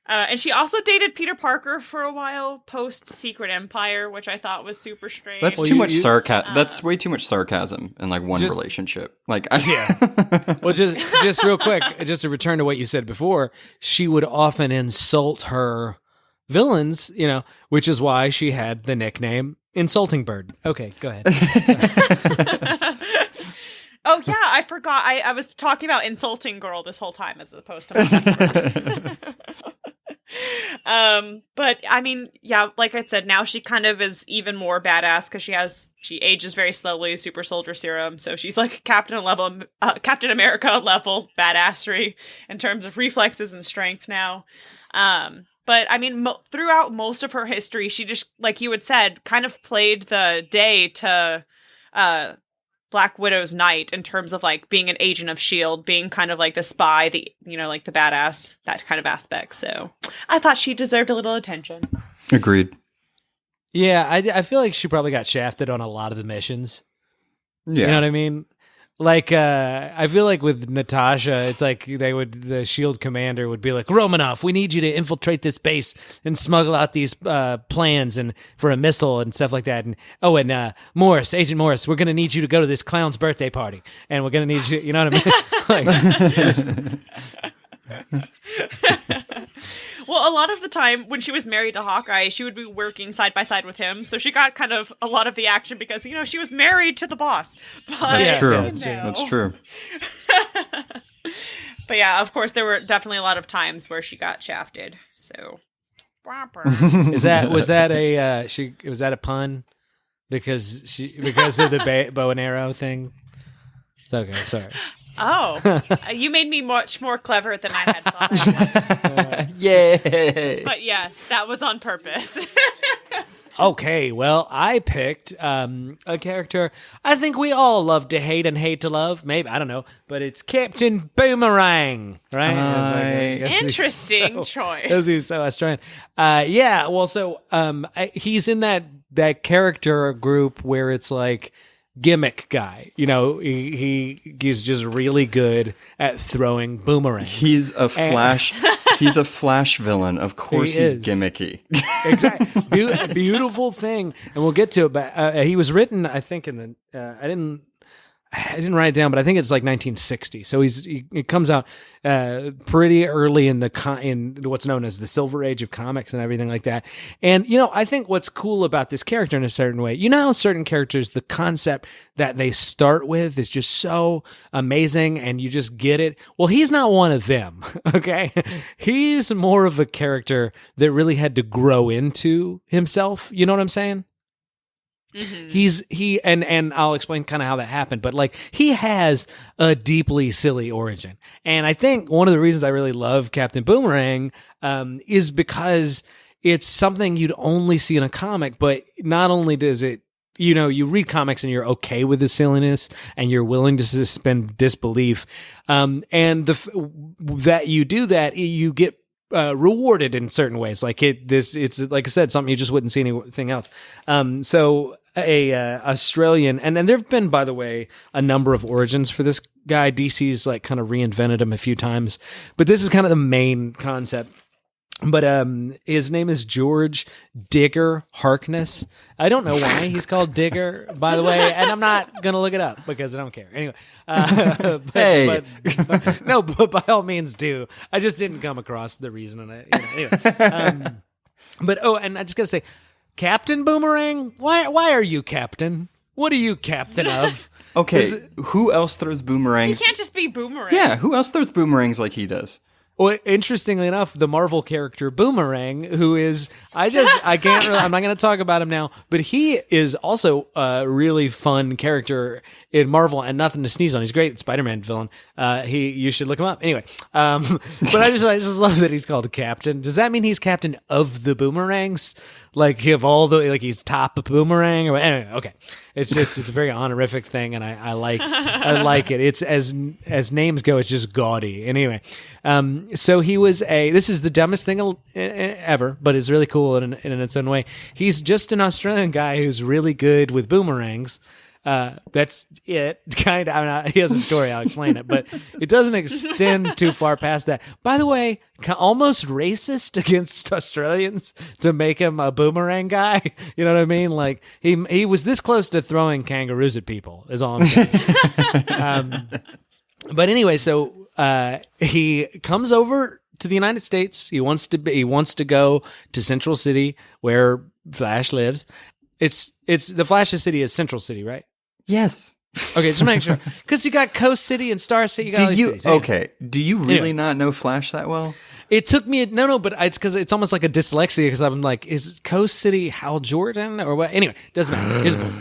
And she also dated Peter Parker for a while post Secret Empire, which I thought was super strange. That's Well, too you- much you- sarcasm. That's way too much sarcasm in like one Just- relationship. Like, Yeah. Well, just real quick, just to return to what you said before, she would often insult her villains, which is why she had the nickname Insulting Bird. Okay, go ahead. Oh yeah, I forgot. I was talking about Insulting Girl this whole time as opposed to but I mean, yeah, like I said, now she kind of is even more badass because she ages very slowly, super soldier serum, so she's like Captain America level badassery in terms of reflexes and strength now. But I mean, throughout most of her history, she just, like you had said, kind of played the day to Black Widow's night in terms of like being an agent of S.H.I.E.L.D., being kind of like the spy, like the badass, that kind of aspect. So I thought she deserved a little attention. agreed. Yeah, I feel like she probably got shafted on a lot of the missions. Yeah. You know what I mean? Like, I feel like with Natasha, it's like the S.H.I.E.L.D. commander would be like, Romanoff, we need you to infiltrate this base and smuggle out these plans and for a missile and stuff like that. And Morris, Agent Morris, we're going to need you to go to this clown's birthday party. And we're going to need you, you know what I mean? Well, a lot of the time when she was married to Hawkeye, she would be working side by side with him. So she got kind of a lot of the action because, she was married to the boss. But, That's true. Yeah, That's true. But yeah, of course, there were definitely a lot of times where she got shafted. So, was that a pun? Because of the bow and arrow thing? Okay, sorry. Oh, you made me much more clever than I had thought. Yay! But yes, that was on purpose. Okay, well, I picked a character I think we all love to hate and hate to love. Maybe, I don't know, but it's Captain Boomerang, right? Interesting choice. Because he's so Australian. Yeah, well, so he's in that character group where it's like gimmick guy. He's just really good at throwing boomerangs. He's a Flash. He's a Flash villain. Of course, he's gimmicky. Exactly. Beautiful thing, and we'll get to it. But he was written, I think, in the I didn't write it down, but I think it's like 1960. So it comes out pretty early in in what's known as the Silver Age of comics and everything like that. And I think what's cool about this character in a certain way, how certain characters, the concept that they start with is just so amazing, and you just get it. Well, he's not one of them. Okay, he's more of a character that really had to grow into himself. You know what I'm saying? Mm-hmm. And I'll explain kind of how that happened, but like he has a deeply silly origin. And I think one of the reasons I really love Captain Boomerang is because it's something you'd only see in a comic, but not only does it, you read comics and you're okay with the silliness and you're willing to suspend disbelief. And that you do that, you get rewarded in certain ways. Like it's like I said, something you just wouldn't see anything else. So Australian, and then there've been, by the way, a number of origins for this guy. DC's like kind of reinvented him a few times, but this is kind of the main concept. But his name is George Digger Harkness. I don't know why he's called Digger, by the way, and I'm not gonna look it up because I don't care. Anyway, but by all means do. I just didn't come across the reason, and anyway. And I just gotta say, Captain Boomerang, why are you captain? What are you captain of? Okay, who else throws boomerangs? You can't just be Boomerang. Yeah, who else throws boomerangs like he does? Well, interestingly enough, the Marvel character Boomerang, who is, I'm not going to talk about him now, but he is also a really fun character in Marvel and nothing to sneeze on. He's a great Spider-Man villain. You should look him up. Anyway, but I just love that he's called a captain. Does that mean he's captain of the boomerangs? Like he's top of boomerang or anyway, okay. It's a very honorific thing, and I like it. It's as names go, it's just gaudy. Anyway, so this is the dumbest thing ever, but it's really cool in its own way. He's just an Australian guy who's really good with boomerangs. That's it. Kind of. I mean, he has a story. I'll explain it, but it doesn't extend too far past that. By the way, almost racist against Australians to make him a boomerang guy. You know what I mean? Like he was this close to throwing kangaroos at people. Is all I'm saying. But anyway, so he comes over to the United States. He wants to go to Central City where Flash lives. It's the Flash's city is Central City, right? Yes. Okay, just make sure. Because you got Coast City and Star City. You got all these cities. Okay. Do you really not know Flash that well? It took me but it's because it's almost like a dyslexia because I'm like, is Coast City Hal Jordan or what? Anyway, doesn't matter. Here's the point.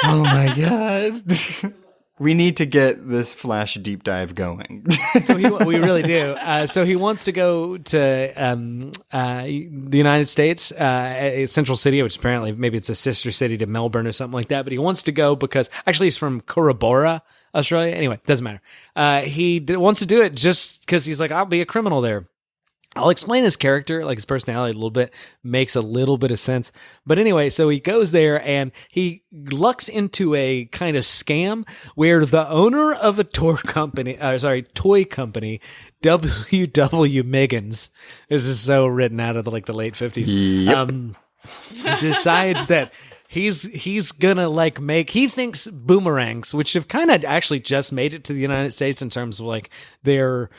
Oh my God. We need to get this Flash deep dive going. So we really do. So he wants to go to the United States, Central City, which apparently maybe it's a sister city to Melbourne or something like that. But he wants to go because actually he's from Corroborra, Australia. Anyway, doesn't matter. He wants to do it just because he's like, I'll be a criminal there. I'll explain his character, like his personality a little bit, makes a little bit of sense. But anyway, so he goes there and he lucks into a kind of scam where the owner of a toy company, W.W. Miggins, this is so written out of the late 50s, decides that he's gonna he thinks boomerangs, which have kind of actually just made it to the United States in terms of like their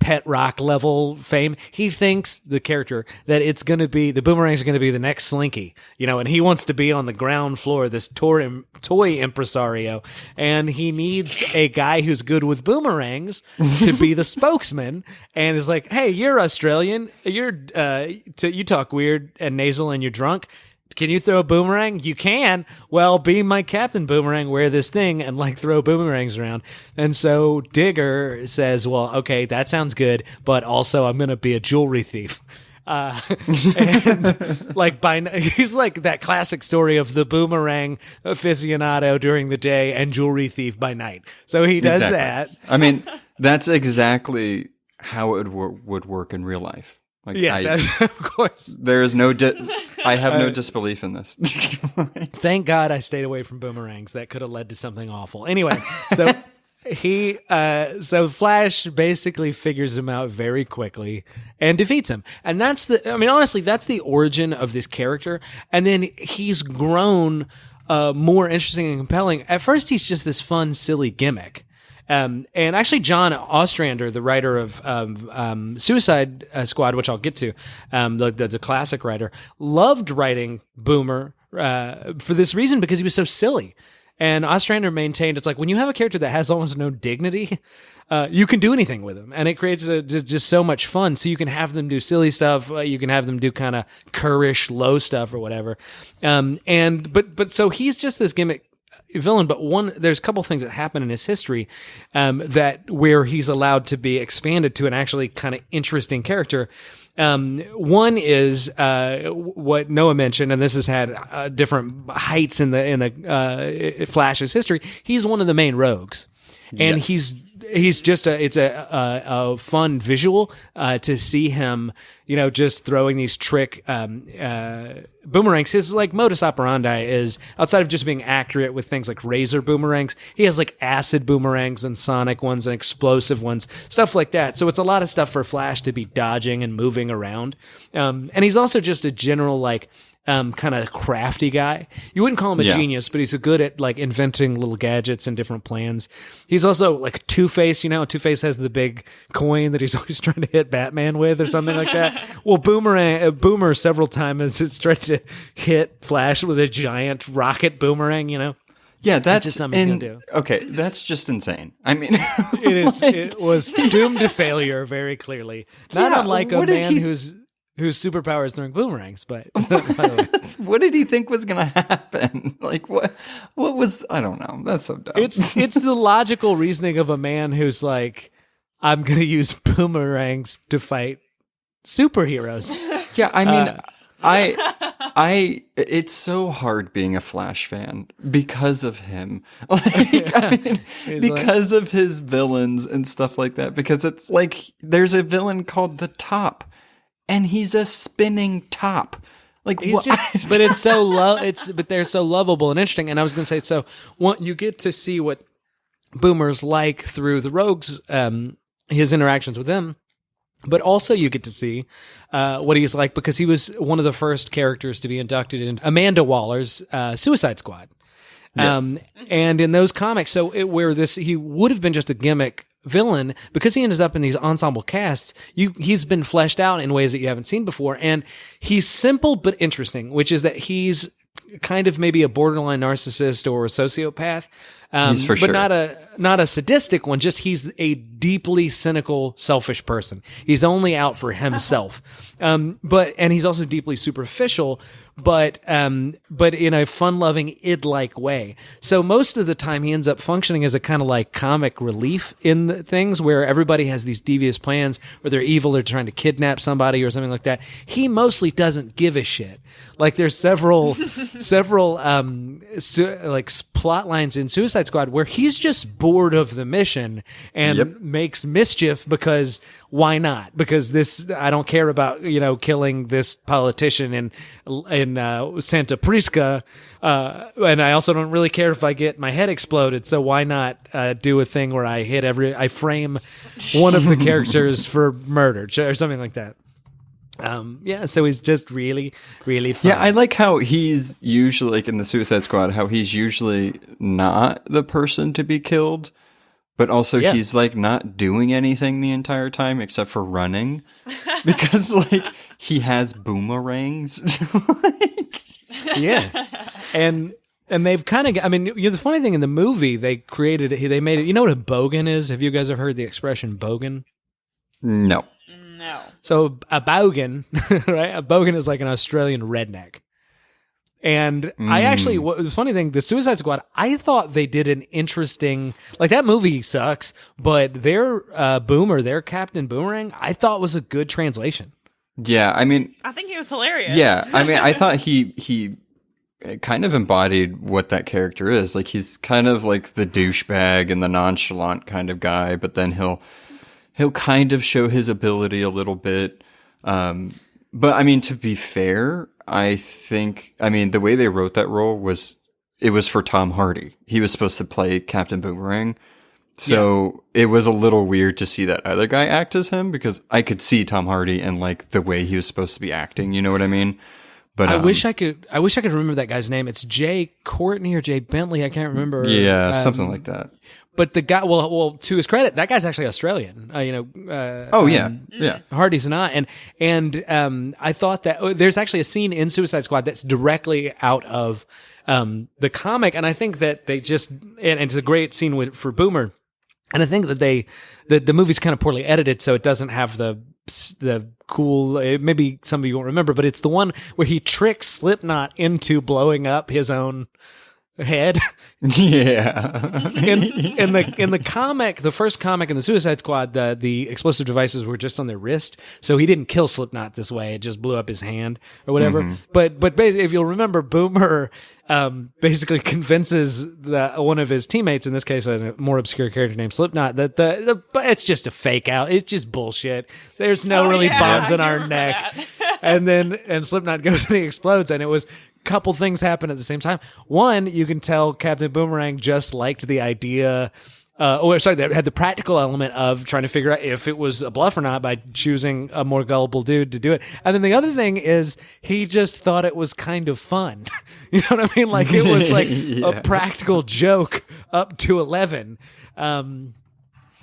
pet rock level fame. He thinks, the character, that it's going to be, the boomerangs are going to be the next Slinky, and he wants to be on the ground floor, this toy impresario, and he needs a guy who's good with boomerangs to be the spokesman, and is like, hey, you're Australian, you talk weird and nasal and you're drunk. Can you throw a boomerang? You can. Well, be my Captain Boomerang, wear this thing, and throw boomerangs around. And so Digger says, well, okay, that sounds good, but also I'm going to be a jewelry thief. And he's like that classic story of the boomerang aficionado during the day and jewelry thief by night. So he does that. I mean, that's exactly how it would work in real life. Yes, of course. There is I have no disbelief in this. Thank God I stayed away from boomerangs. That could have led to something awful. Anyway, so so Flash basically figures him out very quickly and defeats him. And honestly, that's the origin of this character. And then he's grown more interesting and compelling. At first, he's just this fun, silly gimmick. And actually, John Ostrander, the writer of Suicide Squad, which I'll get to, the classic writer, loved writing Boomer for this reason, because he was so silly. And Ostrander maintained it's like when you have a character that has almost no dignity, you can do anything with them, and it creates just so much fun. So you can have them do silly stuff, you can have them do kind of currish, low stuff or whatever. But so he's just this gimmick villain, but there's a couple things that happen in his history where he's allowed to be expanded to an actually kind of interesting character. One is what Noah mentioned, and this has had different heights in the Flash's history. He's one of the main rogues, and he's just it's a fun visual to see him, just throwing these trick boomerangs. His modus operandi is, outside of just being accurate with things like razor boomerangs, he has acid boomerangs and sonic ones and explosive ones, stuff like that. So it's a lot of stuff for Flash to be dodging and moving around. And he's also just a general kind of crafty guy. You wouldn't call him a genius, but he's good at inventing little gadgets and different plans. He's also Two-Face. Two-Face has the big coin that he's always trying to hit Batman with or something like that. Well, Boomer several times has tried to hit Flash with a giant rocket boomerang. Yeah, that's just something he's gonna do. Okay, that's just insane. I mean, it was doomed to failure very clearly. Not unlike a man who's whose superpower is throwing boomerangs. But by the way. What did he think was going to happen? Like what was, I don't know. That's so dumb. It's the logical reasoning of a man who's like, I'm going to use boomerangs to fight superheroes. Yeah, I mean, it's so hard being a Flash fan because of him. Like, I mean, because of his villains and stuff like that. Because it's like, there's a villain called the Top, and he's a spinning top. Like, he's just, but it's so but they're so lovable and interesting. And I was going to say, so you get to see what Boomer's like through the Rogues, his interactions with them. But also you get to see what he's like because he was one of the first characters to be inducted in Amanda Waller's Suicide Squad. Yes. And in those comics, he would have been just a gimmick villain, because he ends up in these ensemble casts, he's been fleshed out in ways that you haven't seen before. And he's simple but interesting, which is that he's kind of maybe a borderline narcissist or a sociopath. He's for sure. But not a sadistic one, just he's a deeply cynical, selfish person. He's only out for himself. And he's also deeply superficial, but in a fun-loving, id-like way. So most of the time he ends up functioning as a kind of like comic relief in the things where everybody has these devious plans, or they're evil, they're trying to kidnap somebody or something like that. He mostly doesn't give a shit. Like there's several like plot lines in Suicide Squad where he's just bored of the mission and makes mischief because why not? Because I don't care about, killing this politician in Santa Prisca, and I also don't really care if I get my head exploded. So why not do a thing where I frame one of the characters for murder or something like that. So he's just really, really fun. Yeah, I like how he's usually, like in the Suicide Squad, how he's usually not the person to be killed, but also he's like not doing anything the entire time except for running, because like he has boomerangs. And they've kind of, the funny thing in the movie, they made it, you know what a bogan is? Have you guys ever heard the expression bogan? No. No. So a bogan, right? A bogan is like an Australian redneck. And I actually, the funny thing, the Suicide Squad, I thought they did an interesting, like that movie sucks, but their their Captain Boomerang, I thought was a good translation. Yeah, I think he was hilarious. Yeah, I thought he kind of embodied what that character is. Like he's kind of like the douchebag and the nonchalant kind of guy, but then he'll kind of show his ability a little bit. But to be fair, I think, the way they wrote that role was for Tom Hardy. He was supposed to play Captain Boomerang. So it was a little weird to see that other guy act as him, because I could see Tom Hardy and like the way he was supposed to be acting. You know what I mean? But I wish I could remember that guy's name. It's Jay Courtney or Jay Bentley. I can't remember. Yeah, something like that. But the guy, well, to his credit, that guy's actually Australian. Hardy's not, and I thought that there's actually a scene in Suicide Squad that's directly out of the comic, and I think that they just, and it's a great scene for Boomer, and I think that the movie's kind of poorly edited, so it doesn't have the cool. Maybe some of you won't remember, but it's the one where he tricks Slipknot into blowing up his own head. Yeah. in the comic, the first comic in the Suicide Squad, the explosive devices were just on their wrist, so he didn't kill Slipknot this way. It just blew up his hand or whatever. Mm-hmm. But basically, if you'll remember, Boomer basically convinces one of his teammates, in this case a more obscure character named Slipknot, that but it's just a fake out. It's just bullshit. There's no bombs in our neck. and Slipknot goes and he explodes, and it was couple things happen at the same time. One, you can tell Captain Boomerang just liked the idea, that had the practical element of trying to figure out if it was a bluff or not by choosing a more gullible dude to do it. And then the other thing is he just thought it was kind of fun. You know what I mean? Like it was like a practical joke up to 11.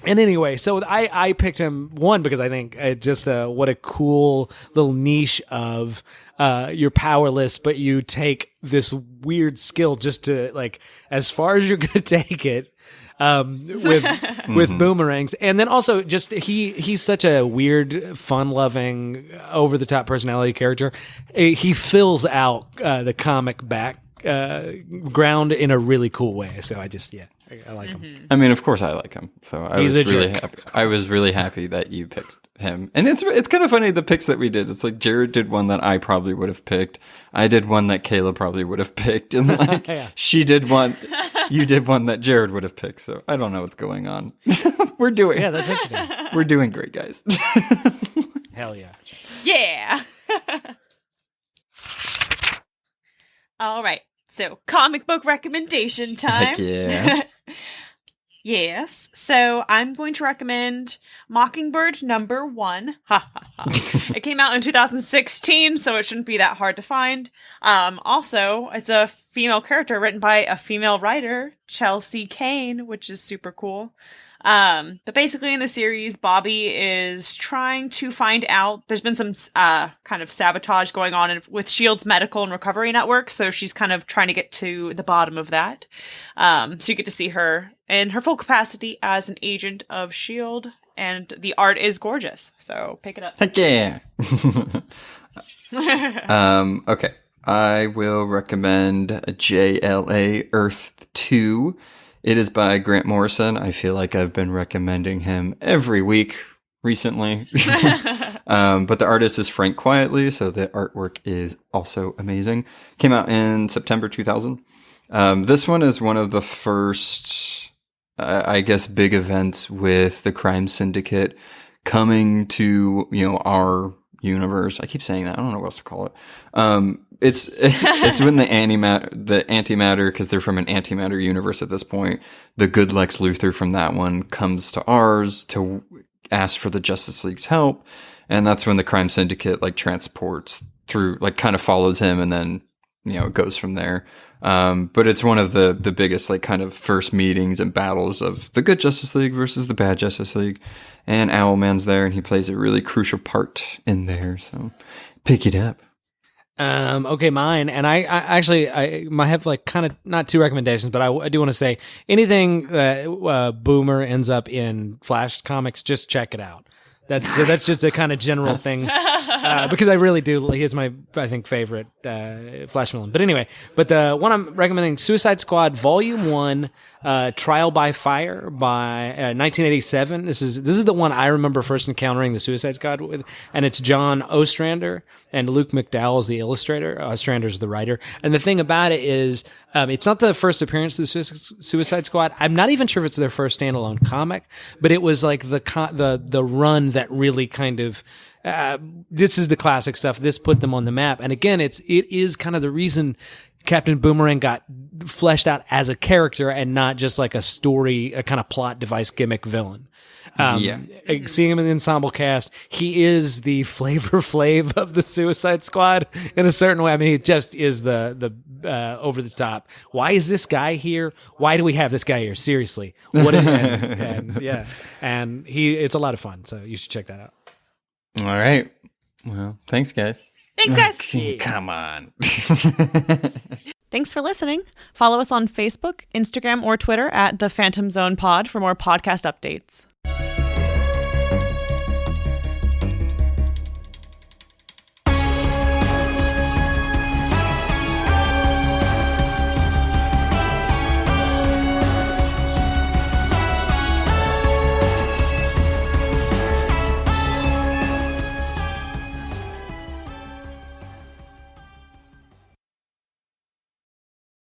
And anyway, so I picked him, one, because I think what a cool little niche of you're powerless, but you take this weird skill just to, like, as far as you're going to take it. with boomerangs. And then also just he's such a weird, fun-loving, over-the-top personality character. He fills out the comic background in a really cool way. So I like him. I mean, of course I like him. So I was really happy. I was really happy that you picked him. And it's kind of funny, the picks that we did. It's like Jared did one that I probably would have picked. I did one that Kayla probably would have picked. And like she did one, you did one that Jared would have picked. So I don't know what's going on. That's interesting. We're doing great, guys. Hell yeah. Yeah. All right. So, comic book recommendation time. Heck yeah. Yes. So, I'm going to recommend Mockingbird #1. It came out in 2016, so it shouldn't be that hard to find. Also, it's a female character written by a female writer, Chelsea Kane, which is super cool. But basically in the series, Bobby is trying to find out, there's been some kind of sabotage going on with S.H.I.E.L.D.'s medical and recovery network, so she's kind of trying to get to the bottom of that. So you get to see her in her full capacity as an agent of S.H.I.E.L.D., and the art is gorgeous, so pick it up. Heck yeah. Okay. I will recommend JLA Earth 2. It is by Grant Morrison. I feel like I've been recommending him every week recently. But the artist is Frank Quietly, so the artwork is also amazing. Came out in September 2000. This one is one of the first, I guess, big events with the crime syndicate coming to, our universe. I keep saying that. I don't know what else to call it. It's when the antimatter, because they're from an antimatter universe at this point. The good Lex Luthor from that one comes to ours to ask for the Justice League's help, and that's when the crime syndicate transports through, kind of follows him, and then it goes from there. But it's one of the biggest kind of first meetings and battles of the good Justice League versus the bad Justice League, and Owlman's there, and he plays a really crucial part in there. So pick it up. Okay, mine, and I might have kind of not two recommendations, but I do want to say anything that Boomer ends up in Flash comics, just check it out. That's just a kind of general thing, because I really do. He is my, I think, favorite Flash villain. But anyway, the one I'm recommending, Suicide Squad Volume 1, Trial by Fire by 1987. This is the one I remember first encountering the Suicide Squad with, and it's John Ostrander and Luke McDowell is the illustrator. Ostrander's the writer. And the thing about it is, it's not the first appearance of the Suicide Squad. I'm not even sure if it's their first standalone comic, but it was the run that really kind of, this is the classic stuff. This put them on the map. And again, it is kind of the reason Captain Boomerang got fleshed out as a character and not just like a story, a kind of plot device gimmick villain. Seeing him in the ensemble cast, he is the Flavor Flav of the Suicide Squad in a certain way. I mean, he just is the over the top. Why is this guy here? Why do we have this guy here? Seriously, what? And it's a lot of fun. So you should check that out. All right. Well, thanks, guys. Thanks, guys. Come on. Thanks for listening. Follow us on Facebook, Instagram, or Twitter at The Phantom Zone Pod for more podcast updates.